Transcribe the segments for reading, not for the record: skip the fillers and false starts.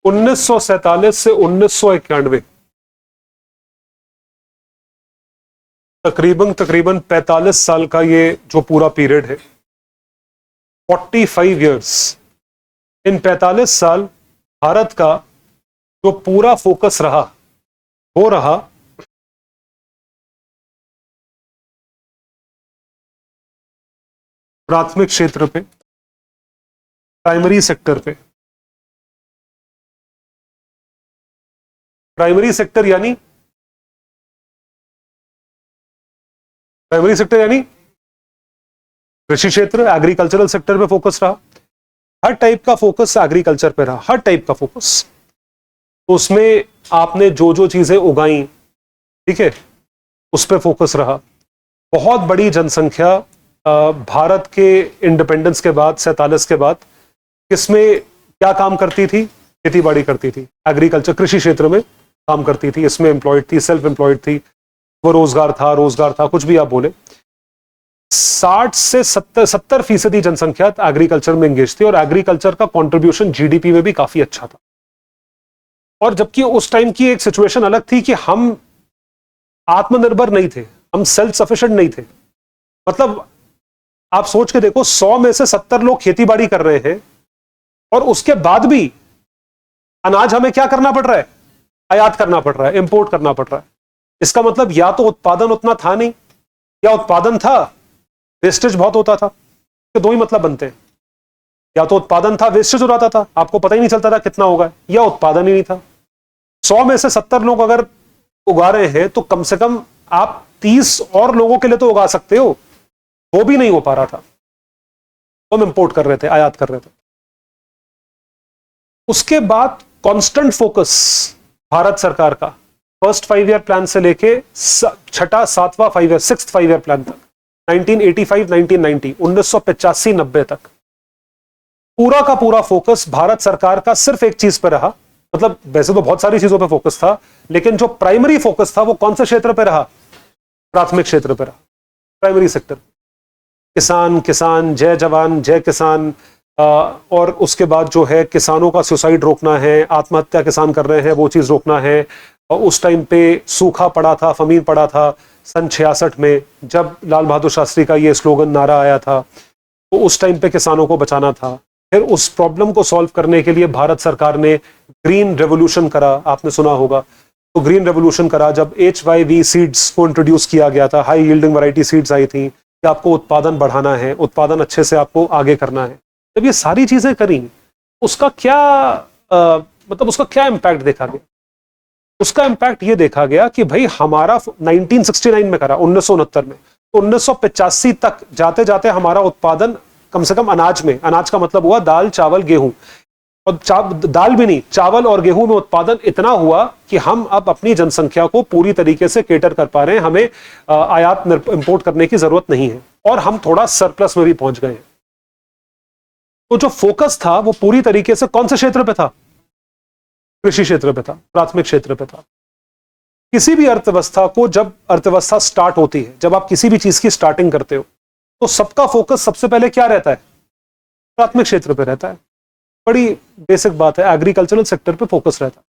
1947 से 1991 तकरीबन 45 साल का ये जो पूरा पीरियड है, 45 इयर्स, इन 45 साल भारत का जो पूरा फोकस रहा वो रहा प्राथमिक क्षेत्र पे, प्राइमरी सेक्टर पे। प्राइमरी सेक्टर यानी कृषि क्षेत्र, एग्रीकल्चरल सेक्टर पे फोकस रहा। हर टाइप का फोकस एग्रीकल्चर पे रहा, हर टाइप का फोकस। तो उसमें आपने जो जो चीजें उगाई, ठीक है, उस पे फोकस रहा। बहुत बड़ी जनसंख्या भारत के इंडिपेंडेंस के बाद, 47 के बाद, किसमें क्या काम करती थी? खेती बाड़ी करती थी, एग्रीकल्चर, कृषि क्षेत्र में काम करती थी, इसमें एम्प्लॉयड थी, सेल्फ एम्प्लॉयड थी, वो रोजगार था, कुछ भी आप बोले। 60 से 70% जनसंख्या एग्रीकल्चर में एंगेज थी और एग्रीकल्चर का कंट्रीब्यूशन जीडीपी में भी काफी अच्छा था। और जबकि उस टाइम की एक सिचुएशन अलग थी कि हम आत्मनिर्भर नहीं थे, हम सेल्फ सफिशिएंट नहीं थे। मतलब आप सोच के देखो, 100 में से 70 लोग खेती बाड़ी कर रहे हैं और उसके बाद भी अनाज हमें क्या करना पड़ रहा है? आयात करना पड़ रहा है, इंपोर्ट करना पड़ रहा है। इसका मतलब या तो उत्पादन उतना था नहीं, या उत्पादन था, वेस्टेज बहुत होता था। तो दो ही मतलब बनते हैं, या तो उत्पादन था, वेस्टेज हो जाता था, आपको पता ही नहीं चलता था कितना होगा, या उत्पादन ही नहीं था। 100 में से 70 लोग अगर उगा रहे हैं तो कम से कम आप 30 और लोगों के लिए तो उगा सकते हो, वो भी नहीं हो पा रहा था। तो हम इंपोर्ट कर रहे थे, आयात कर रहे थे। उसके बाद कांस्टेंट फोकस भारत सरकार का फर्स्ट 5 ईयर प्लान से लेके छठा, सातवां 6th 5 ईयर प्लान तक, 1985, 1990, 1985-90 तक पूरा का पूरा फोकस भारत सरकार का सिर्फ एक चीज पर रहा। मतलब वैसे तो बहुत सारी चीजों पे फोकस था, लेकिन जो प्राइमरी फोकस था वो कौन से क्षेत्र पे रहा? प्राथमिक क्षेत्र पे रहा, प्राइमरी सेक्टर। किसान, किसान, जय जवान जय किसान, और उसके बाद जो है किसानों का सुसाइड रोकना है, आत्महत्या किसान कर रहे हैं वो चीज रोकना है। और उस टाइम पे सूखा पड़ा था, फमीर पड़ा था सन 66 में, जब लाल बहादुर शास्त्री का ये स्लोगन, नारा आया था, तो उस टाइम पे किसानों को बचाना था। फिर उस प्रॉब्लम को सॉल्व करने के लिए भारत सरकार ने ग्रीन रेवोल्यूशन करा, आपने सुना होगा। तो ग्रीन रेवोल्यूशन करा जब HYV सीड्स को इंट्रोड्यूस किया गया था, हाई यील्डिंग वैरायटी सीड्स आई थी कि आपको उत्पादन बढ़ाना है, उत्पादन अच्छे से आपको आगे करना है। जब ये सारी चीजें करी, उसका क्या मतलब उसका क्या इंपैक्ट देखा गया? उसका इंपैक्ट ये देखा गया कि भाई हमारा 1969 में करा, 1969 में, तो 1985 तक जाते जाते हमारा उत्पादन कम से कम अनाज में, अनाज का मतलब हुआ दाल, चावल, गेहूं, और दाल भी नहीं, चावल और गेहूं में उत्पादन इतना हुआ कि हम अब अपनी जनसंख्या को पूरी तरीके से केटर कर पा रहे हैं, हमें आयात इंपोर्ट करने की जरूरत नहीं है, और हम थोड़ा सरप्लस में भी पहुंच गए हैं। तो जो फोकस था वो पूरी तरीके से कौन से क्षेत्र पे था? कृषि क्षेत्र पे था, प्राथमिक क्षेत्र पे था। किसी भी अर्थव्यवस्था को, जब अर्थव्यवस्था स्टार्ट होती है, जब आप किसी भी चीज की स्टार्टिंग करते हो, तो सबका फोकस सबसे पहले क्या रहता है? प्राथमिक क्षेत्र पे रहता है। बड़ी बेसिक बात है, एग्रीकल्चरल सेक्टर पे फोकस रहता है।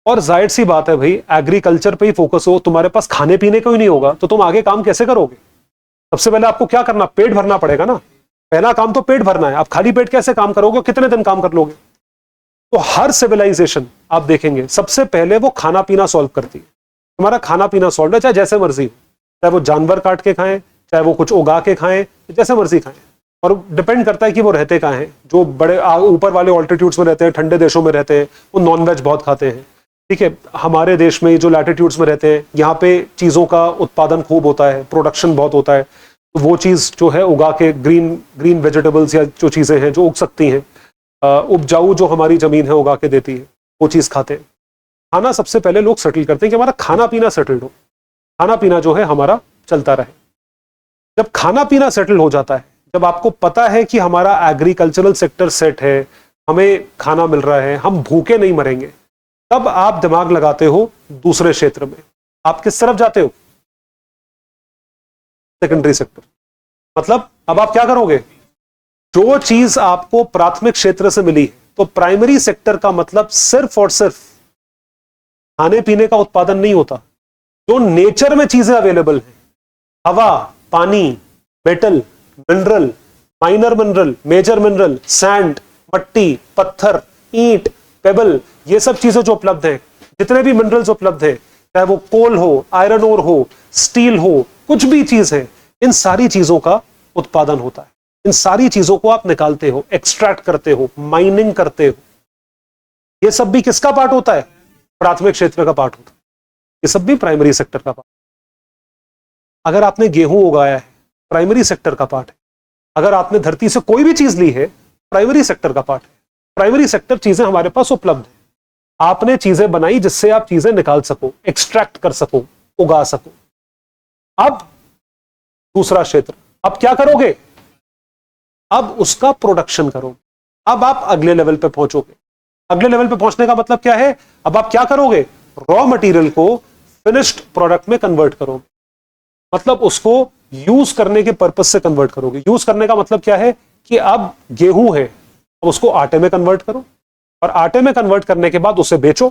और जाहिर सी बात है भाई, एग्रीकल्चर पे ही फोकस हो, तुम्हारे पास खाने पीने को ही नहीं होगा तो तुम आगे काम कैसे करोगे? सबसे पहले आपको क्या करना? पेट भरना पड़ेगा ना। पहला काम तो पेट भरना है। आप खाली पेट कैसे काम करोगे? कितने दिन काम कर लोगे? तो हर सिविलाइजेशन आप देखेंगे सबसे पहले वो खाना पीना सॉल्व करती है। तुम्हारा खाना पीना सॉल्व है, चाहे जैसे मर्जी हो, चाहे वो जानवर काट के खाएं, चाहे वो कुछ उगा के खाएं, जैसे मर्जी खाएं। और डिपेंड करता है कि वो रहते कहाँ हैं। जो बड़े ऊपर वाले ऑल्टीट्यूड्स में रहते हैं, ठंडे देशों में रहते हैं, वो नॉनवेज बहुत खाते हैं, ठीक है। हमारे देश में जो लैटिट्यूड्स में रहते हैं, यहाँ पे चीज़ों का उत्पादन खूब होता है, प्रोडक्शन बहुत होता है, तो वो चीज़ जो है उगा के, ग्रीन वेजिटेबल्स या जो चीज़ें हैं जो उग सकती हैं, उपजाऊ जो हमारी ज़मीन है उगा के देती है, वो चीज़ खाते हैं। खाना सबसे पहले लोग सेटल करते हैं कि हमारा खाना पीना सेटल्ड हो, खाना पीना जो है हमारा चलता रहे। जब खाना पीना सेटल हो जाता है, जब आपको पता है कि हमारा एग्रीकल्चरल सेक्टर सेट है, हमें खाना मिल रहा है, हम भूखे नहीं मरेंगे, तब आप दिमाग लगाते हो दूसरे क्षेत्र में। आप किस तरफ जाते हो? Secondary sector. मतलब अब आप क्या करोगे? जो चीज आपको प्राथमिक क्षेत्र से मिली है, तो प्राइमरी सेक्टर का मतलब सिर्फ और सिर्फ खाने पीने का उत्पादन नहीं होता, जो नेचर में चीजें अवेलेबल हैं, हवा, पानी, metal, mineral, minor mineral, major mineral, sand, मट्टी, पत्थर, ईंट, पेबल, ये सब चीजें जो उपलब्ध हैं, जितने भी मिनरल्स उपलब्ध हैं, चाहे वो कोल हो, आयरन ओर हो, स्टील हो, कुछ भी चीज है, इन सारी चीजों का उत्पादन होता है। इन सारी चीजों को आप निकालते हो, एक्सट्रैक्ट करते हो, माइनिंग करते हो। ये सब भी किसका पार्ट होता है? प्राथमिक क्षेत्र का पार्ट होता है। ये सब भी प्राइमरी सेक्टर का पार्ट। अगर आपने गेहूं उगाया है, प्राइमरी सेक्टर का पार्ट है। अगर आपने धरती से कोई भी चीज ली है, प्राइमरी सेक्टर का पार्ट है। प्राइमरी सेक्टर चीजें हमारे पास उपलब्ध है, आपने चीजें बनाई जिससे आप चीजें निकाल सको, एक्सट्रैक्ट कर सको, उगा सको। अब दूसरा क्षेत्र, अब क्या करोगे? अब उसका प्रोडक्शन करोगे। अब आप अगले लेवल पे पहुंचोगे। अगले लेवल पे पहुंचने का मतलब क्या है? अब आप क्या करोगे? रॉ मटेरियल को फिनिश्ड प्रोडक्ट में कन्वर्ट करोगे, मतलब उसको यूज करने के पर्पज से कन्वर्ट करोगे। यूज करने का मतलब क्या है कि अब गेहूं है, अब उसको आटे में कन्वर्ट करो, और आटे में कन्वर्ट करने के बाद उसे बेचो।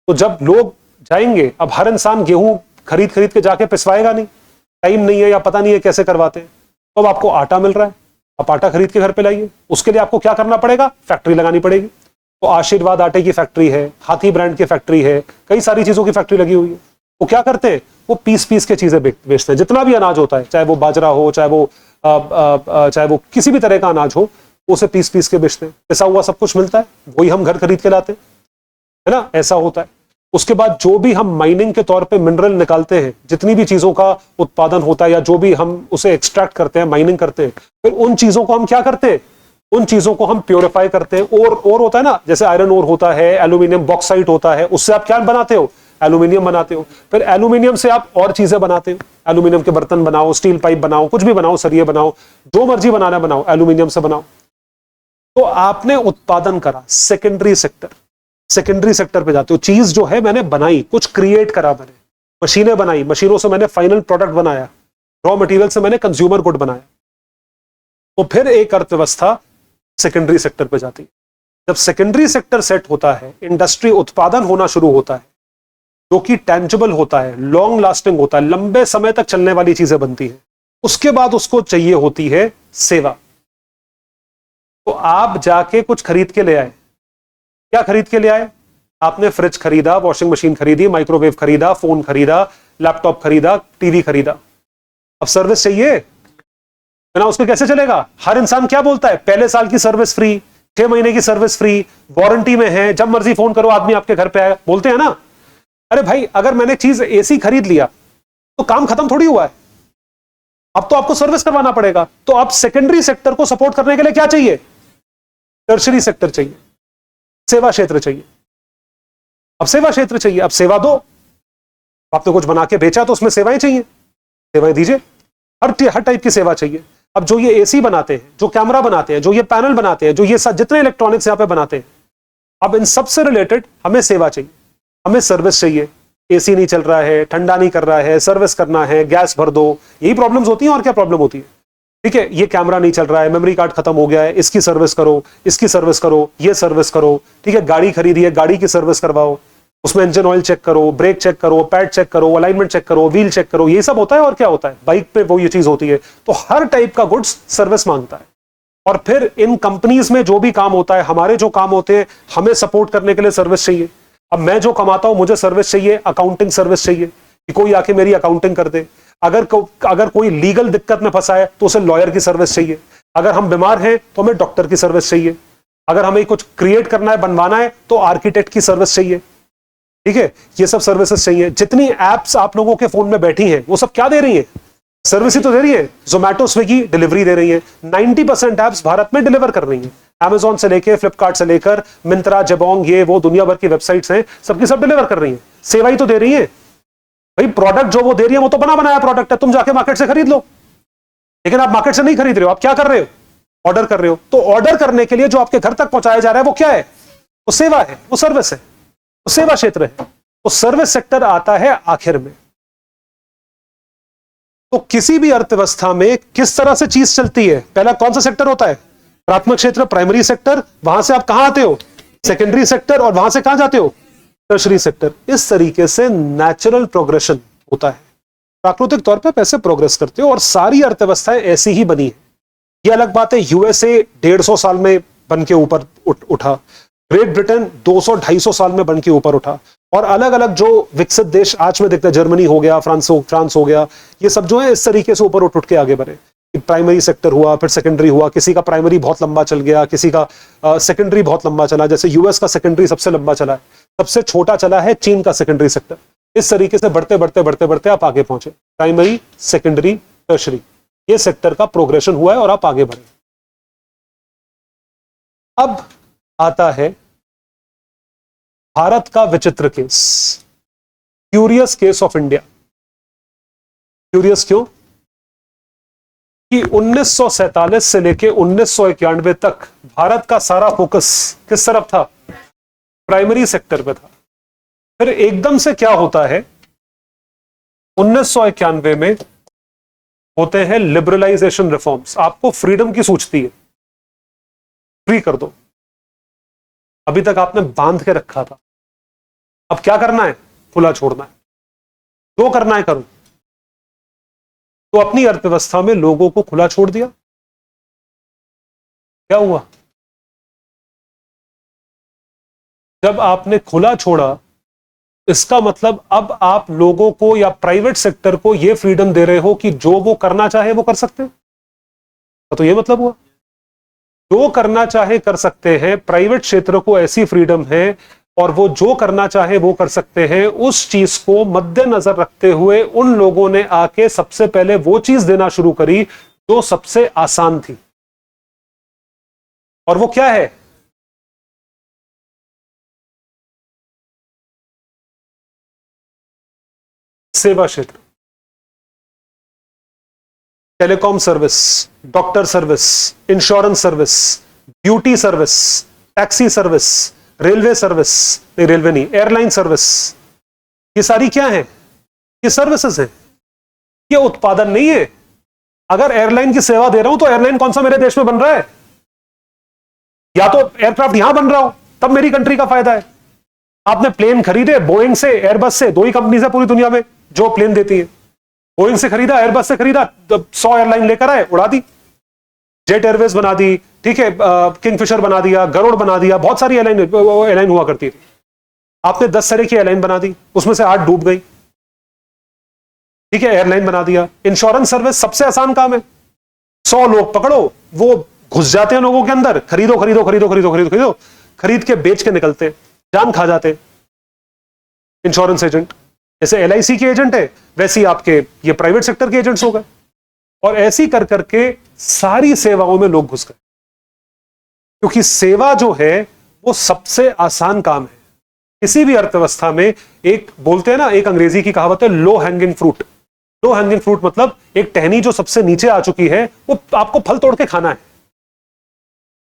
तो जब लोग जाएंगे, अब हर इंसान गेहूं खरीद खरीद के जाके पिसवाएगा नहीं, टाइम नहीं है या पता नहीं है कैसे करवाते हैं, तो अब आपको आटा मिल रहा है, आप आटा खरीद के घर पे लाइए। उसके लिए आपको क्या करना पड़ेगा? फैक्ट्री लगानी पड़ेगी। तो आशीर्वाद आटे की फैक्ट्री है, हाथी ब्रांड की फैक्ट्री है, कई सारी चीजों की फैक्ट्री लगी हुई है। वो क्या करते हैं? वो पीस पीस के चीजें बेचते हैं। जितना भी अनाज होता है, चाहे वो बाजरा हो, चाहे वो किसी भी तरह का अनाज हो, उसे पीस पीस के बेचते हैं। पिसा हुआ सब कुछ मिलता है, वही हम घर खरीद के लाते हैं, है ना? ऐसा होता है। उसके बाद जो भी हम माइनिंग के तौर पे मिनरल निकालते हैं, जितनी भी चीजों का उत्पादन होता है या जो भी हम उसे एक्सट्रैक्ट करते हैं, माइनिंग करते हैं, फिर उन चीजों को हम क्या करते हैं? उन चीजों को हम प्योरीफाई करते हैं। और होता है ना, जैसे आयरन ओर होता है, एल्यूमिनियम बॉक्साइट होता है, उससे आप क्या बनाते हो? एल्यूमिनियम बनाते हो। फिर एल्यूमिनियम से आप और चीजें बनाते हो, एल्यूमिनियम के बर्तन बनाओ, स्टील पाइप बनाओ, कुछ भी बनाओ, सरिये बनाओ, जो मर्जी बनाना बनाओ, एल्यूमिनियम से बनाओ। तो आपने उत्पादन करा, सेकेंडरी सेक्टर। सेकेंडरी सेक्टर पे जाते हो, चीज जो है मैंने बनाई, कुछ क्रिएट करा, मैंने मशीनें बनाई, मशीनों से मैंने फाइनल प्रोडक्ट बनाया, रॉ मटेरियल से मैंने कंज्यूमर गुड बनाया। तो फिर एक अर्थव्यवस्था सेकेंडरी सेक्टर पे जाती है। जब सेकेंडरी सेक्टर सेट होता है, इंडस्ट्री उत्पादन होना शुरू होता है, जो कि टेंजिबल होता है, लॉन्ग लास्टिंग होता है, लंबे समय तक चलने वाली चीजें बनती है। उसके बाद उसको चाहिए होती है सेवा। तो आप जाके कुछ खरीद के ले आए, क्या खरीद के ले आए? आपने फ्रिज खरीदा, वॉशिंग मशीन खरीदी, माइक्रोवेव खरीदा, फोन खरीदा, लैपटॉप खरीदा, टीवी खरीदा। अब सर्विस चाहिए, बिना उसके कैसे चलेगा? हर इंसान क्या बोलता है? पहले साल की सर्विस फ्री, 6 महीने की सर्विस फ्री, वारंटी में है, जब मर्जी फोन करो आदमी आपके घर पे आएगा, बोलते हैं ना? अरे भाई, अगर मैंने चीज एसी खरीद लिया तो काम खत्म थोड़ी हुआ है, अब तो आपको सर्विस करवाना पड़ेगा। तो अब सेकेंडरी सेक्टर को सपोर्ट करने के लिए क्या चाहिए? टर्शरी सेक्टर चाहिए, सेवा क्षेत्र चाहिए। अब सेवा क्षेत्र चाहिए, अब सेवा दो। आपने कुछ बना के बेचा तो उसमें सेवाएं चाहिए, सेवाएं दीजिए। हर टाइप की सेवा चाहिए। अब जो ये एसी बनाते हैं, जो कैमरा बनाते हैं, जो ये पैनल बनाते हैं, जो ये जितने इलेक्ट्रॉनिक्स यहां पे बनाते हैं, अब इन सब से रिलेटेड हमें सेवा चाहिए, हमें सर्विस चाहिए। एसी नहीं चल रहा है, ठंडा नहीं कर रहा है, सर्विस करना है, गैस भर दो, यही प्रॉब्लम्स होती हैं। और क्या प्रॉब्लम होती है? ठीक है, ये कैमरा नहीं चल रहा है, मेमोरी कार्ड खत्म हो गया है, इसकी सर्विस करो, इसकी सर्विस करो, ये सर्विस करो। ठीक है, गाड़ी खरीदी है, गाड़ी की सर्विस करवाओ, उसमें इंजन ऑयल चेक करो, ब्रेक चेक करो, पैड चेक करो, अलाइनमेंट चेक करो, व्हील चेक करो, ये सब होता है। और क्या होता है? बाइक पे वो ये चीज होती है। तो हर टाइप का गुड्स सर्विस मांगता है। और फिर इन कंपनीज में जो भी काम होता है, हमारे जो काम होते हैं, हमें सपोर्ट करने के लिए सर्विस चाहिए। अब मैं जो कमाता हूं, मुझे सर्विस चाहिए, अकाउंटिंग सर्विस चाहिए कि कोई आके मेरी अकाउंटिंग कर दे। अगर कोई लीगल दिक्कत में फंसा है तो उसे लॉयर की सर्विस चाहिए। अगर हम बीमार हैं तो हमें डॉक्टर की सर्विस चाहिए। अगर हमें कुछ क्रिएट करना है, बनवाना है, तो आर्किटेक्ट की सर्विस चाहिए। ठीक है, ये सब सर्विसेज चाहिए। जितनी एप्स आप लोगों के फोन में बैठी हैं, वो सब क्या दे रही है? सर्विस ही तो दे रही है। जोमैटो, स्विगी डिलीवरी दे रही है। 90% एप्स भारत में डिलीवर कर रही है। अमेजॉन से लेकर, फ्लिपकार्ट से लेकर, मिंत्रा, जबोंग, ये वो दुनिया भर की वेबसाइट्स हैं, सबकी सब डिलीवर कर रही है। सेवा ही तो दे रही है भाई। प्रोडक्ट जो वो दे रही है वो तो बना बनाया प्रोडक्ट है, तुम जाके मार्केट से खरीद लो। लेकिन आप मार्केट से नहीं खरीद रहे हो, आप क्या कर रहे हो? ऑर्डर कर रहे हो। तो ऑर्डर करने के लिए जो आपके घर तक पहुंचाया जा रहा है वो क्या है? वो सेवा है, वो सर्विस है, वो सेवा क्षेत्र है। तो सर्विस सेक्टर आता है आखिर में। तो किसी भी अर्थव्यवस्था में किस तरह से चीज चलती है? पहला कौन सा सेक्टर होता है? प्राथमिक क्षेत्र प्राइमरी सेक्टर, वहां से आप कहां आते हो सेकेंडरी सेक्टर, और वहां से कहां जाते हो टर्शरी सेक्टर। इस तरीके से नेचुरल प्रोग्रेशन होता है, प्राकृतिक तौर पे पैसे प्रोग्रेस करते हो, और सारी अर्थव्यवस्थाएं ऐसी ही बनी है। ये अलग बात है, यूएसए 150 साल में बन के ऊपर उठा, ग्रेट ब्रिटेन 200-250 साल में बन के ऊपर उठा, और अलग अलग जो विकसित देश आज में देखते हैं, जर्मनी हो गया, फ्रांस हो गया, ये सब जो है इस तरीके से ऊपर उठ के आगे बढ़े। प्राइमरी सेक्टर हुआ, फिर सेकेंडरी हुआ, किसी का प्राइमरी बहुत लंबा चल गया, किसी का सेकेंडरी बहुत लंबा चला, जैसे यूएस का सेकेंडरी सबसे लंबा चला है, सबसे छोटा चला है चीन का सेकेंडरी सेक्टर। इस तरीके से बढ़ते बढ़ते बढ़ते बढ़ते आप आगे पहुंचे, प्राइमरी सेकेंडरी टर्शरी, ये सेक्टर का प्रोग्रेशन हुआ है और आप आगे बढ़े। अब आता है भारत का विचित्र case, curious case of India. Curious क्यों? कि 1947 से लेके 1991 तक भारत का सारा फोकस किस तरफ था? प्राइमरी सेक्टर पे था। फिर एकदम से क्या होता है, 1991 में होते हैं लिबरलाइजेशन रिफॉर्म्स। आपको फ्रीडम की सूझती है, फ्री कर दो, अभी तक आपने बांध के रखा था, अब क्या करना है? खुला छोड़ना है, जो करना है करो। तो अपनी अर्थव्यवस्था में लोगों को खुला छोड़ दिया। क्या हुआ? जब आपने खुला छोड़ा, इसका मतलब अब आप लोगों को या प्राइवेट सेक्टर को यह फ्रीडम दे रहे हो कि जो वो करना चाहे वो कर सकते हैं। तो ये मतलब हुआ जो करना चाहे कर सकते हैं, प्राइवेट क्षेत्र को ऐसी फ्रीडम है और वो जो करना चाहे वो कर सकते हैं। उस चीज को मद्देनजर रखते हुए उन लोगों ने आके सबसे पहले वो चीज देना शुरू करी जो सबसे आसान थी, और वो क्या है? सेवा क्षेत्र, telecom service, doctor service, insurance service, beauty service, taxi service, railway service, नहीं रेलवे नहीं, एयरलाइन सर्विस, ये सारी क्या है? ये सर्विसेज है, ये उत्पादन नहीं है। अगर एयरलाइन की सेवा दे रहा हूं तो एयरलाइन कौन सा मेरे देश में बन रहा है? या तो एयरक्राफ्ट यहां बन रहा हो तब मेरी कंट्री का फायदा है। आपने प्लेन खरीदे बोइंग से, एयरबस से, दो ही कंपनी से पूरी दुनिया में जो प्लेन देती है। बोइंग से खरीदा, एयरबस से खरीदा, 100 एयरलाइन लेकर आए, उड़ा दी, जेट एयरवेज बना दी, ठीक है, किंगफिशर बना दिया, गरुड़ बना दिया, बहुत सारी एयरलाइन हुआ करती थी। आपने 10 तरह की एयरलाइन बना दी, उसमें से 8 डूब गई, ठीक है, एयरलाइन बना दिया। इंश्योरेंस सर्विस सबसे आसान काम है, 100 लोग पकड़ो, वो घुस जाते हैं लोगों के अंदर, खरीदो खरीदो खरीदो खरीदो खरीदो खरीदो, खरीद के बेच के निकलते, जान खा जाते। इंश्योरेंस एजेंट जैसे LIC के एजेंट है, वैसे ही आपके ये प्राइवेट सेक्टर के एजेंट्स हो गए, और ऐसी कर करके सारी सेवाओं में लोग घुस गए, क्योंकि सेवा जो है वो सबसे आसान काम है किसी भी अर्थव्यवस्था में। एक बोलते हैं ना, एक अंग्रेजी की कहावत है, low hanging fruit. Low hanging fruit मतलब एक टहनी जो सबसे नीचे आ चुकी है, वो आपको फल तोड़ के खाना है।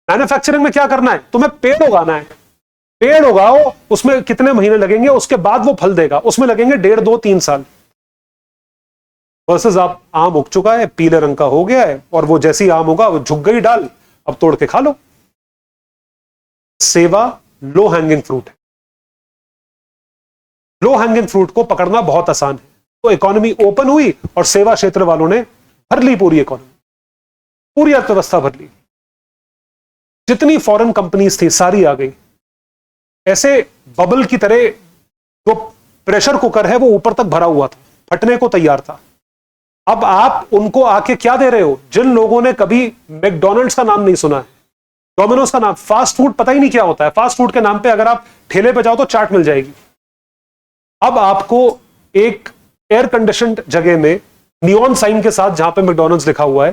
मैन्युफैक्चरिंग में क्या करना है? तुम्हें पेड़ उगाना है, पेड़ उगाओ, उसमें कितने महीने लगेंगे, उसके बाद वो फल देगा, उसमें लगेंगे 1.5, 2, 3 साल। वर्सेस आप आम उग चुका है, पीले रंग का हो गया है, और वो जैसी आम होगा वो झुक गई डाल, अब तोड़ के खा लो। सेवा लो हैंगिंग फ्रूट है, लो हैंगिंग फ्रूट को पकड़ना बहुत आसान है। तो इकोनॉमी ओपन हुई और सेवा क्षेत्र वालों ने भर ली पूरी इकोनॉमी, पूरी अर्थव्यवस्था भर ली। जितनी फॉरेन कंपनीज थी सारी आ गई, ऐसे बबल की तरह। जो प्रेशर कुकर है वो ऊपर तक भरा हुआ था, फटने को तैयार था। अब आप उनको आके क्या दे रहे हो? जिन लोगों ने कभी मैकडॉनल्ड्स का नाम नहीं सुना है, डोमिनोज का नाम, फास्ट फूड पता ही नहीं क्या होता है, फास्ट फूड के नाम पे अगर आप ठेले पे जाओ तो चाट मिल जाएगी। अब आपको एक एयर कंडीशनड जगह में नियॉन साइन के साथ, जहां पे मैकडॉनल्ड्स लिखा हुआ है,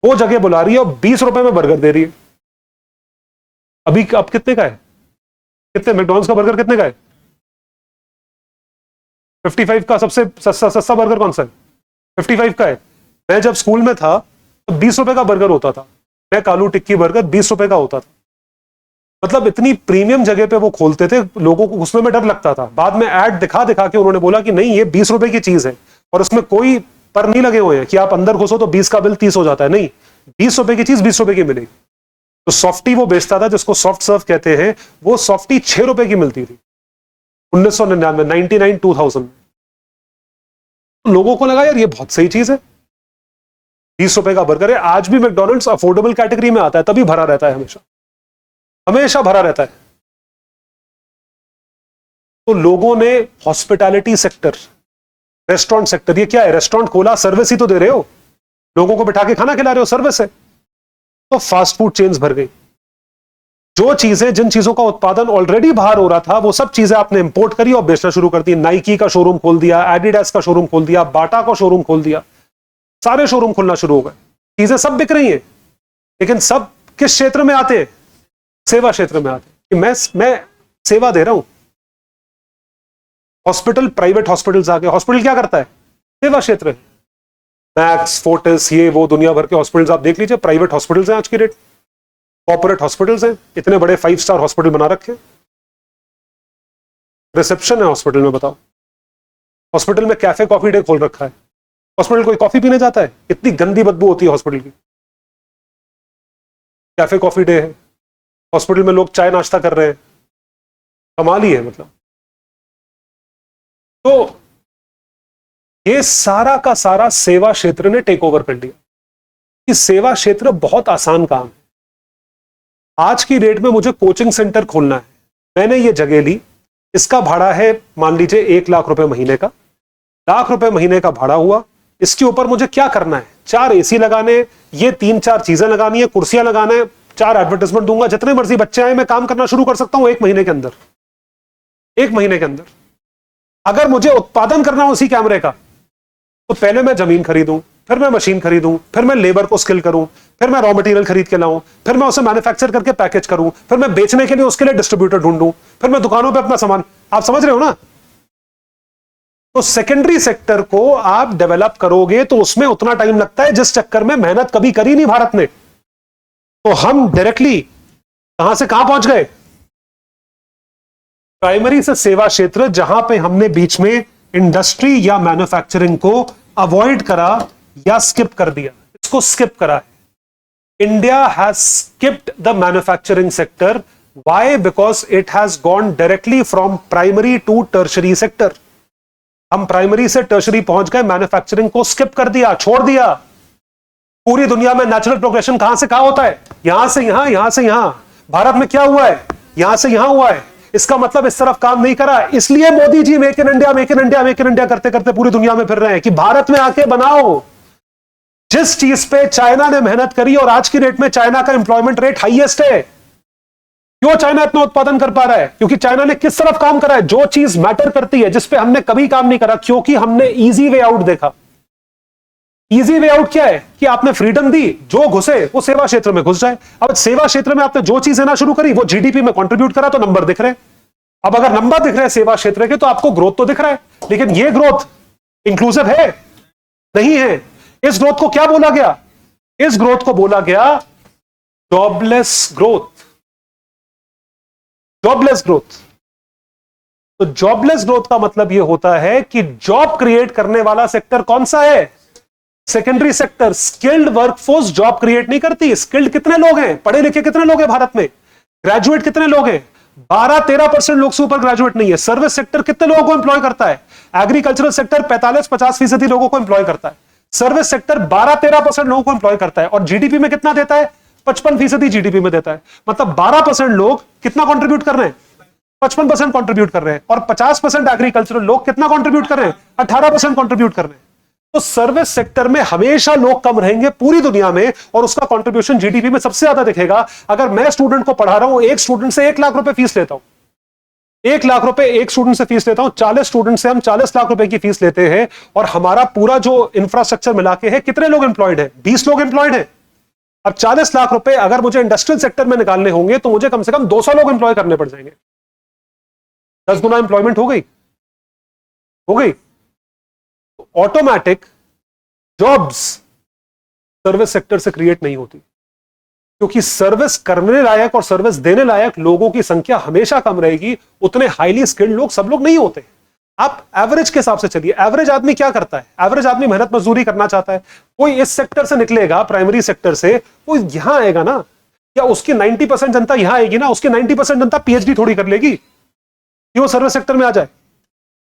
वो जगह बुला रही है और 20 रुपए में बर्गर दे रही है। अभी अब कितने का है? कितने मैकडॉनल्ड्स का बर्गर कितने का है? 55 का सबसे सस्ता बर्गर कौन सा है? 55 का है। मैं जब स्कूल में था तो 20 रुपए का बर्गर होता था, मैं कालू टिक्की बर्गर 20 रुपए का होता था। मतलब इतनी प्रीमियम जगह पे वो खोलते थे, लोगों को घुसने में डर लगता था। बाद में ऐड दिखा दिखा के उन्होंने बोला कि नहीं, ये 20 रुपए की चीज है, और उसमें कोई पर नहीं लगे हुए हैं कि आप अंदर घुसो तो 20 का बिल 30 हो जाता है। नहीं, 20 रुपए की चीज 20 रुपए की मिलेगी। तो सॉफ्टी वो बेचता था जिसको सॉफ्ट सर्व कहते हैं, वो सॉफ्टी 6 रुपए की मिलती थी 1999 99 2000 में। लोगों को लगा यार ये बहुत सही चीज है, 20 रुपए का बर्गर है। आज भी मैकडॉनल्ड्स अफोर्डेबल कैटेगरी में आता है, तभी भरा रहता है, हमेशा हमेशा भरा रहता है। तो लोगों ने हॉस्पिटैलिटी सेक्टर, रेस्टोरेंट सेक्टर, ये क्या है, रेस्टोरेंट खोला, सर्विस ही तो दे रहे हो, लोगों को बिठा के खाना खिला रहे हो, सर्विस है। तो फास्ट फूड चेन्स भर गई। जो चीजें, जिन चीजों का उत्पादन ऑलरेडी बाहर हो रहा था, वो सब चीजें आपने इंपोर्ट करी और बेचना शुरू कर दी। नाइकी का शोरूम खोल दिया, एडिडास का शोरूम खोल दिया, बाटा का शोरूम खोल दिया, सारे शोरूम खुलना शुरू हो गए। चीजें सब बिक रही हैं, लेकिन सब किस क्षेत्र में आते हैं, सेवा क्षेत्र में आते हैं। कि मैं सेवा दे रहा हूं। हॉस्पिटल, प्राइवेट हॉस्पिटल्स आ गए। हॉस्पिटल क्या करता है, सेवा क्षेत्र है। मैक्स, फोर्टिस, ये वो दुनिया भर के हॉस्पिटल्स आप देख लीजिए, प्राइवेट हॉस्पिटल्स हैं आज की डेट, कॉर्पोरेट हॉस्पिटल्स हैं। इतने बड़े 5 स्टार हॉस्पिटल बना रखे, रिसेप्शन है हॉस्पिटल में, बताओ। हॉस्पिटल में कैफे कॉफी डे खोल रखा है। हॉस्पिटल कोई कॉफी पीने जाता है, इतनी गंदी बदबू होती है हॉस्पिटल की। कैफे कॉफी डे है, हॉस्पिटल में लोग चाय नाश्ता कर रहे हैं, कमाल ही है मतलब। तो ये सारा का सारा सेवा क्षेत्र ने टेक ओवर कर लिया। कि सेवा क्षेत्र बहुत आसान काम है। आज की डेट में मुझे कोचिंग सेंटर खोलना है, मैंने ये जगह ली, इसका भाड़ा है मान लीजिए 1 लाख रुपए महीने का, लाख रुपए महीने का भाड़ा हुआ। इसके ऊपर मुझे क्या करना है, 4 एसी लगाने, ये 3-4 चीजें लगानी है, कुर्सियां लगाना है, 4 एडवर्टाइजमेंट दूंगा, जितने मर्जी बच्चे आए मैं काम करना शुरू कर सकता हूं 1 महीने के अंदर। 1 महीने के अंदर अगर मुझे उत्पादन करना हो उसी कैमरे का, तो पहले मैं जमीन खरीदूं, फिर मैं मशीन खरीदूं, फिर मैं लेबर को स्किल करूं, फिर मैं रॉ मटेरियल खरीद के लाऊं, फिर मैं उसे मैन्युफैक्चर करके पैकेज करूं, फिर मैं बेचने के लिए उसके लिए डिस्ट्रीब्यूटर ढूंढूं, फिर मैं दुकानों पे अपना सामान, आप समझ रहे हो ना। तो सेकेंडरी सेक्टर को आप डेवलप करोगे तो उसमें उतना टाइम लगता है जिस चक्कर में मेहनत कभी करी नहीं भारत ने। तो हम डायरेक्टली कहां से कहां पहुंच गए, प्राइमरी से सेवा क्षेत्र, जहां पे हमने बीच में इंडस्ट्री या मैन्युफैक्चरिंग को अवॉइड करा या स्किप कर दिया, इसको स्किप करा है। India has skipped the manufacturing sector. Why? Because it has gone directly from primary to tertiary sector. हम प्राइमरी से टर्शरी पहुंच गए, मैन्युफैक्चरिंग को स्किप कर दिया, छोड़ दिया। पूरी दुनिया में नेचुरल प्रोग्रेशन कहां से कहां होता है, यहां से यहां, यहां से यहां। भारत में क्या हुआ है, यहां से यहां हुआ है। इसका मतलब इस तरफ काम नहीं करा, इसलिए Modi ji make in India, make in India, make in India करते करते पूरी दुनिया में फिर रहे हैं कि भारत में आके बनाओ। जिस चीज पे चाइना ने मेहनत करी, और आज की डेट में चाइना का एम्प्लॉयमेंट रेट हाईएस्ट है। क्यों चाइना इतना उत्पादन कर पा रहा है? क्योंकि चाइना ने किस तरफ काम करा है, जो चीज मैटर करती है, जिसपे हमने कभी काम नहीं करा, क्योंकि हमने इजी वे आउट देखा। इजी वे आउट क्या है कि आपने फ्रीडम दी, जो घुसे वो सेवा क्षेत्र में घुस जाए। अब सेवा क्षेत्र में आपने जो चीज देना शुरू करी वो जीडीपी में कंट्रीब्यूट करा, तो नंबर दिख रहे हैं। अब अगर नंबर दिख रहे हैं सेवा क्षेत्र के, तो आपको ग्रोथ तो दिख रहा है, लेकिन ये ग्रोथ इंक्लूसिव है नहीं है। इस ग्रोथ को क्या बोला गया, इस ग्रोथ को बोला गया जॉबलेस ग्रोथ। Jobless growth. तो जॉबलेस ग्रोथ का मतलब यह होता है कि जॉब क्रिएट करने वाला सेक्टर कौन सा है, secondary sector. Skilled workforce job create नहीं करती। स्किल्ड कितने लोग हैं, पढ़े लिखे कितने लोग हैं भारत में, ग्रेजुएट कितने लोग हैं, 12-13% लोग से ऊपर ग्रेजुएट नहीं है। सर्विस सेक्टर कितने लोगों को एम्प्लॉय करता है, एग्रीकल्चरल सेक्टर 45-50% लोगों को एम्प्लॉय करता है। सर्विस सेक्टर 12-13% लोगों को एम्प्लॉय करता है, और जीडीपी में कितना देता है, 55% जीडीपी में देता है। मतलब 12% लोग कितना कंट्रीब्यूट कर रहे हैं, 55% कंट्रीब्यूट कर रहे हैं, और 50% एग्रीकल्चरल लोग कितना कंट्रीब्यूट कर रहे हैं, 18% कंट्रीब्यूट कर रहे हैं। तो सर्विस सेक्टर में हमेशा लोग कम रहेंगे पूरी दुनिया में, और उसका कंट्रीब्यूशन जीडीपी में सबसे ज्यादा दिखेगा। अगर मैं स्टूडेंट को पढ़ा रहा हूं, एक स्टूडेंट से 1 लाख रुपए फीस लेता हूं, 1 लाख रुपए एक स्टूडेंट से फीस लेता हूं, 40 स्टूडेंट से हम 40 लाख रुपए की फीस लेते हैं, और हमारा पूरा जो इंफ्रास्ट्रक्चर मिला के है, कितने लोग एम्प्लॉयड है, 20 लोग एम्प्लॉयड है। अब 40 लाख रुपए अगर मुझे इंडस्ट्रियल सेक्टर में निकालने होंगे, तो मुझे कम से कम 200 लोग एम्प्लॉय करने पड़ जाएंगे। 10 गुना एम्प्लॉयमेंट हो गई। ऑटोमेटिक जॉब्स सर्विस सेक्टर से क्रिएट नहीं होती, क्योंकि सर्विस करने लायक और सर्विस देने लायक लोगों की संख्या हमेशा कम रहेगी। उतने हाईली स्किल्ड लोग सब लोग नहीं होते। आप एवरेज के हिसाब से चलिए, एवरेज आदमी क्या करता है, एवरेज आदमी मेहनत मजदूरी करना चाहता है। कोई इस सेक्टर से निकलेगा, प्राइमरी सेक्टर से, वो यहां आएगा ना। क्या उसकी 90% जनता यहां आएगी ना, उसकी 90% जनता पीएचडी थोड़ी कर लेगी कि वो सर्विस सेक्टर में आ जाए,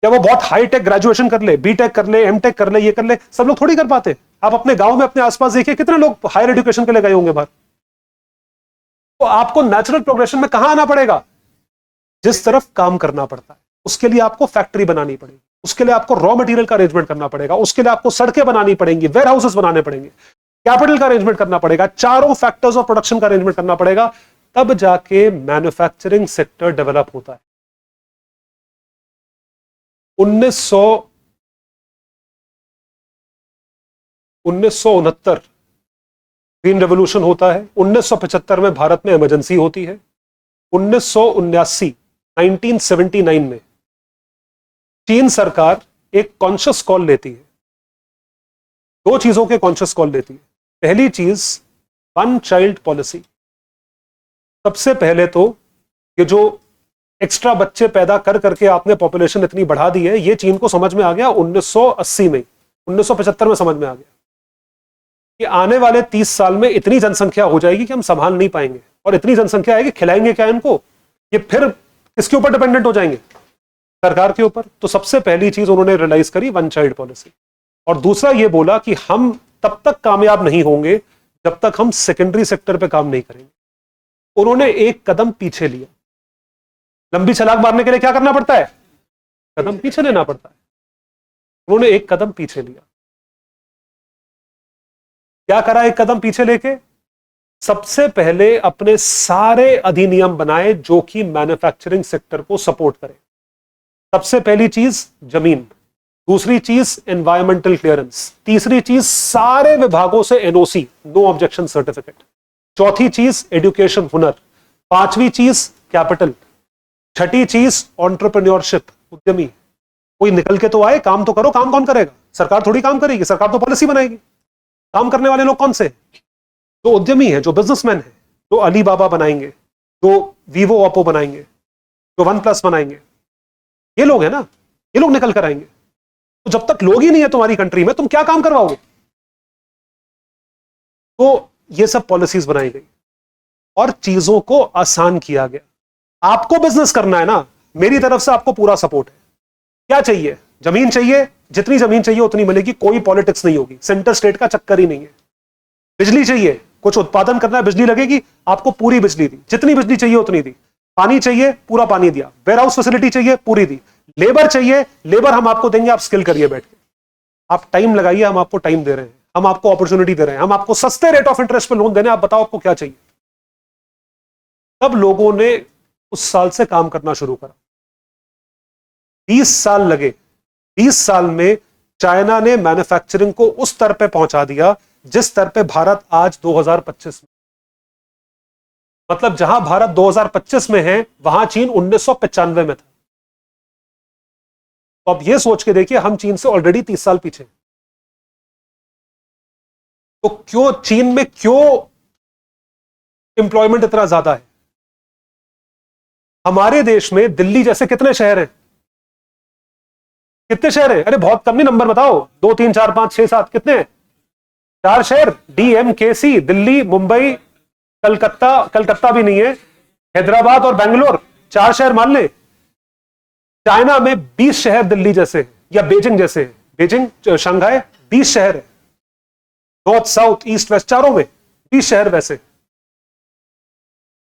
या वो बहुत हाई टेक ग्रेजुएशन कर ले, बीटेक कर ले, एमटेक कर ले, ये कर ले, सब लोग थोड़ी कर पाते। आप अपने गांव में अपने आसपास देखिए कितने लोग हायर एजुकेशन के लिए गए होंगे बाहर। तो आपको नेचुरल प्रोग्रेशन में कहां आना पड़ेगा, जिस तरफ काम करना पड़ता है। उसके लिए आपको फैक्ट्री बनानी पड़ेगी, उसके लिए आपको रॉ मटेरियल का अरेंजमेंट करना पड़ेगा, उसके लिए आपको सड़कें बनानी पड़ेंगी, वेयर हाउसेस बनाने पड़ेंगे, कैपिटल का अरेंजमेंट करना पड़ेगा, चारों फैक्टर्स ऑफ प्रोडक्शन का अरेंजमेंट करना पड़ेगा, तब जाके मैन्युफैक्चरिंग सेक्टर डेवलप होता है। 1969 ग्रीन रेवोल्यूशन होता है, 1975 में भारत में इमरजेंसी होती है, 1979 में चीन सरकार एक कॉन्शियस कॉल लेती है, दो चीजों के कॉन्शियस कॉल लेती है। पहली चीज वन चाइल्ड पॉलिसी। सबसे पहले तो ये जो एक्स्ट्रा बच्चे पैदा कर करके आपने पॉपुलेशन इतनी बढ़ा दी है, ये चीन को समझ में आ गया 1980 में, 1975 में समझ में आ गया कि आने वाले 30 साल में इतनी जनसंख्या हो जाएगी कि हम संभाल नहीं पाएंगे, और इतनी जनसंख्या आएगी, खिलाएंगे क्या इनको, ये फिर किसके ऊपर डिपेंडेंट हो जाएंगे, सरकार के ऊपर। तो सबसे पहली चीज उन्होंने रियलाइज करी वन चाइल्ड पॉलिसी। और दूसरा ये बोला कि हम तब तक कामयाब नहीं होंगे जब तक हम सेकेंडरी सेक्टर पे काम नहीं करेंगे। उन्होंने एक कदम पीछे लिया। लंबी छलांग मारने के लिए क्या करना पड़ता है, कदम पीछे लेना पड़ता है। उन्होंने एक कदम पीछे लिया। क्या करा एक कदम पीछे लेके, सबसे पहले अपने सारे अधिनियम बनाए जो कि मैन्युफैक्चरिंग सेक्टर को सपोर्ट करें। सबसे पहली चीज जमीन, दूसरी चीज एनवायरमेंटल क्लियरेंस, तीसरी चीज सारे विभागों से एनओसी, नो ऑब्जेक्शन सर्टिफिकेट, चौथी चीज एजुकेशन हुनर, पांचवी चीज कैपिटल, छठी चीज एंटरप्रेन्योरशिप, उद्यमी। कोई निकल के तो आए, काम तो करो। काम कौन करेगा, सरकार थोड़ी काम करेगी, सरकार तो पॉलिसी बनाएगी। काम करने वाले लोग कौन से, जो उद्यमी है, जो बिजनेसमैन है, जो अली बाबा बनाएंगे, जो वीवो ओप्पो बनाएंगे, जो वन प्लस बनाएंगे, ये लोग है ना, ये लोग निकल कर आएंगे। तो जब तक लोग ही नहीं है तुम्हारी कंट्री में, तुम क्या काम करवाओगे। तो ये सब पॉलिसीज बनाई गई और चीजों को आसान किया गया। आपको बिजनेस करना है ना, मेरी तरफ से आपको पूरा सपोर्ट है। क्या चाहिए, जमीन चाहिए, जितनी जमीन चाहिए उतनी मिलेगी, कोई पॉलिटिक्स नहीं होगी, सेंटर स्टेट का चक्कर ही नहीं है। बिजली चाहिए, कुछ उत्पादन करना है, बिजली लगेगी, आपको पूरी बिजली दी, जितनी बिजली चाहिए उतनी दी। पानी चाहिए, पूरा पानी दिया। वेयर हाउस फैसिलिटी चाहिए, पूरी दी। लेबर चाहिए, लेबर हम आपको देंगे, आप स्किल करिए बैठ के, आप टाइम लगाइए, हम आपको टाइम दे रहे हैं, हम आपको अपॉर्चुनिटी दे रहे हैं, हम आपको सस्ते रेट ऑफ इंटरेस्ट पे लोन देने, आप बताओ आपको क्या चाहिए। तब लोगों ने उस साल से काम करना शुरू करा। 20 साल लगे। 20 साल में चाइना ने मैन्युफैक्चरिंग को उस स्तर पे पहुंचा दिया जिस स्तर पे भारत आज 2025 में, मतलब जहां भारत 2025 में है वहां चीन 1995 में था। तो अब यह सोच के देखिए, हम चीन से ऑलरेडी 30 साल पीछे। तो क्यों चीन में क्यों एम्प्लॉयमेंट इतना ज्यादा है। हमारे देश में दिल्ली जैसे कितने शहर हैं, कितने शहर हैं, अरे बहुत कम, नहीं नंबर बताओ, 2 3 4 5 6 7, कितने हैं, 4 शहर, DMKC, दिल्ली, मुंबई, कलकत्ता भी नहीं है, हैदराबाद और बेंगलोर, 4 शहर मान ले। चाइना में 20 शहर दिल्ली जैसे या बेजिंग जैसे, बेजिंग शंघाई 20 शहर है, नॉर्थ साउथ ईस्ट वेस्ट चारों में 20 शहर वैसे,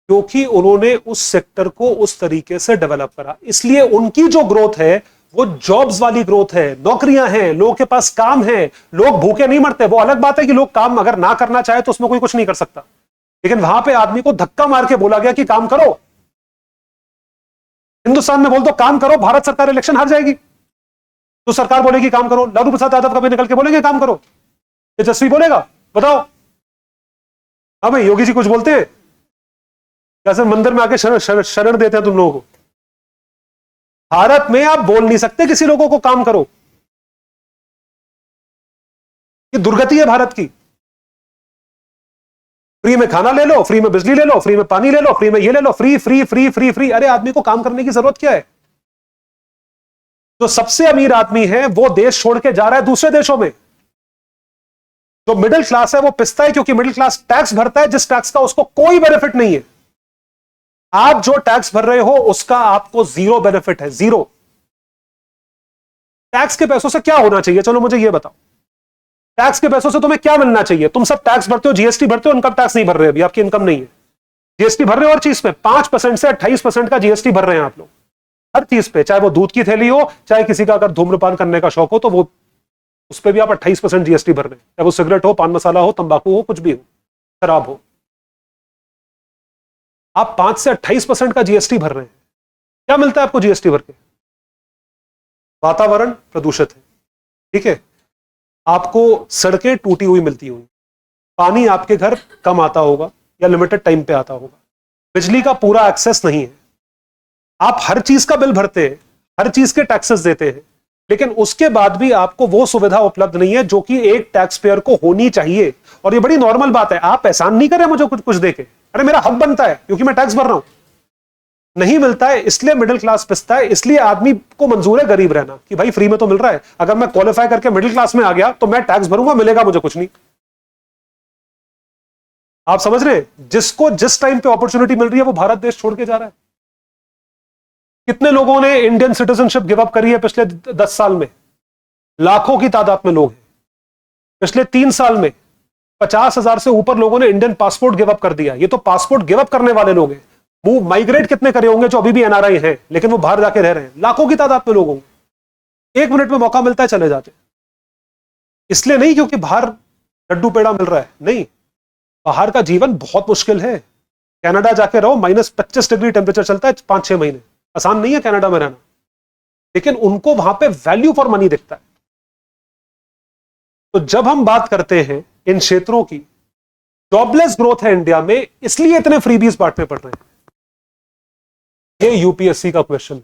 क्योंकि उन्होंने उस सेक्टर को उस तरीके से डेवलप करा। इसलिए उनकी जो ग्रोथ है वो जॉब्स वाली ग्रोथ है, नौकरियां हैं, लोगों के पास काम है, लोग भूखे नहीं मरते। वो अलग बात है कि लोग काम अगर ना करना चाहे तो उसमें कोई कुछ नहीं कर सकता, लेकिन वहां पे आदमी को धक्का मार के बोला गया कि काम करो। हिंदुस्तान में बोल दो काम करो, भारत सरकार इलेक्शन हार जाएगी, तो सरकार बोलेगी काम करो। लालू प्रसाद यादव कभी निकल के बोलेंगे काम करो, तेजस्वी बोलेगा, बताओ। हाँ भाई, योगी जी कुछ बोलते हैं, कैसे मंदिर में आके शरण देते हैं तुम लोगों को। भारत में आप बोल नहीं सकते किसी लोगों को काम करो, ये दुर्गति है भारत की। फ्री में खाना ले लो, फ्री में बिजली ले लो, फ्री में पानी ले लो, फ्री में ये ले लो, free free free free free. अरे आदमी को काम करने की जरूरत क्या है। जो सबसे अमीर आदमी है वो देश छोड़ के जा रहा है दूसरे देशों में, जो मिडिल क्लास है वो पिसता है क्योंकि मिडिल क्लास टैक्स भरता है जिस टैक्स का उसको कोई बेनिफिट नहीं है। आप जो टैक्स भर रहे हो उसका आपको जीरो बेनिफिट है, जीरो। टैक्स के पैसों से क्या होना चाहिए, चलो मुझे ये बताओ, टैक्स के पैसों से तुम्हें क्या मिलना चाहिए? तुम सब टैक्स भरते हो, जीएसटी भरते हो, इनकम टैक्स नहीं भर रहे, अभी आपकी इनकम नहीं है, जीएसटी भर रहे हो हर चीज पे, 5% से 28% का जीएसटी भर रहे हैं आप लोग हर चीज पे, चाहे वो दूध की थैली हो, चाहे किसी का अगर धूम्रपान करने का शौक हो तो वो उस पर भी आप 28% जीएसटी भर रहे हैं, चाहे वो सिगरेट हो, पान मसाला हो, तंबाकू हो, कुछ भी हो, शराब हो, आप 5 से 28% का जीएसटी भर रहे हैं। क्या मिलता है आपको जीएसटी भर के? वातावरण प्रदूषित है, ठीक है, आपको सड़कें टूटी हुई मिलती होंगी, पानी आपके घर कम आता होगा या लिमिटेड टाइम पे आता होगा, बिजली का पूरा एक्सेस नहीं है, आप हर चीज का बिल भरते हैं, हर चीज के टैक्सेस देते हैं, लेकिन उसके बाद भी आपको वो सुविधा उपलब्ध नहीं है जो कि एक टैक्स पेयर को होनी चाहिए। और ये बड़ी नॉर्मल बात है, आप एहसान नहीं कर रहे मुझे कुछ कुछ देके, अरे मेरा हक बनता है क्योंकि मैं टैक्स भर रहा हूं, नहीं मिलता है इसलिए मिडिल क्लास पिसता है, इसलिए आदमी को मंजूर है गरीब रहना कि भाई फ्री में तो मिल रहा है, अगर मैं क्वालिफाई करके मिडिल क्लास में आ गया तो मैं टैक्स भरूंगा, मिलेगा मुझे कुछ नहीं। आप समझ रहे हैं, जिसको जिस टाइम पे अपॉर्चुनिटी मिल रही है वो भारत देश छोड़ के जा रहा है। कितने लोगों ने इंडियन सिटीजनशिप गिव अप करी है पिछले 10 साल में? लाखों की तादाद में लोग हैं। पिछले 3 साल में 50,000 से ऊपर लोगों ने इंडियन पासपोर्ट गिव अप कर दिया। ये तो पासपोर्ट गिव अप करने वाले लोग हैं, वो माइग्रेट कितने करे होंगे जो अभी भी एनआरआई हैं लेकिन वो बाहर जाके रह रहे हैं, लाखों की तादाद में लोग होंगे। 1 मिनट में मौका मिलता है चले जाते, इसलिए नहीं क्योंकि बाहर लड्डू पेड़ा मिल रहा है, नहीं, बाहर का जीवन बहुत मुश्किल है। कनाडा जाके रहो, -25 डिग्री टेम्परेचर चलता है 5-6 महीने, आसान नहीं है कनाडा में रहना, लेकिन उनको वहां पे वैल्यू फॉर मनी दिखता है। तो जब हम बात करते हैं इन क्षेत्रों की, जॉबलेस ग्रोथ है इंडिया में, इसलिए इतने फ्रीबीज बांटने पड़ रहे हैं। ये यूपीएससी का क्वेश्चन है।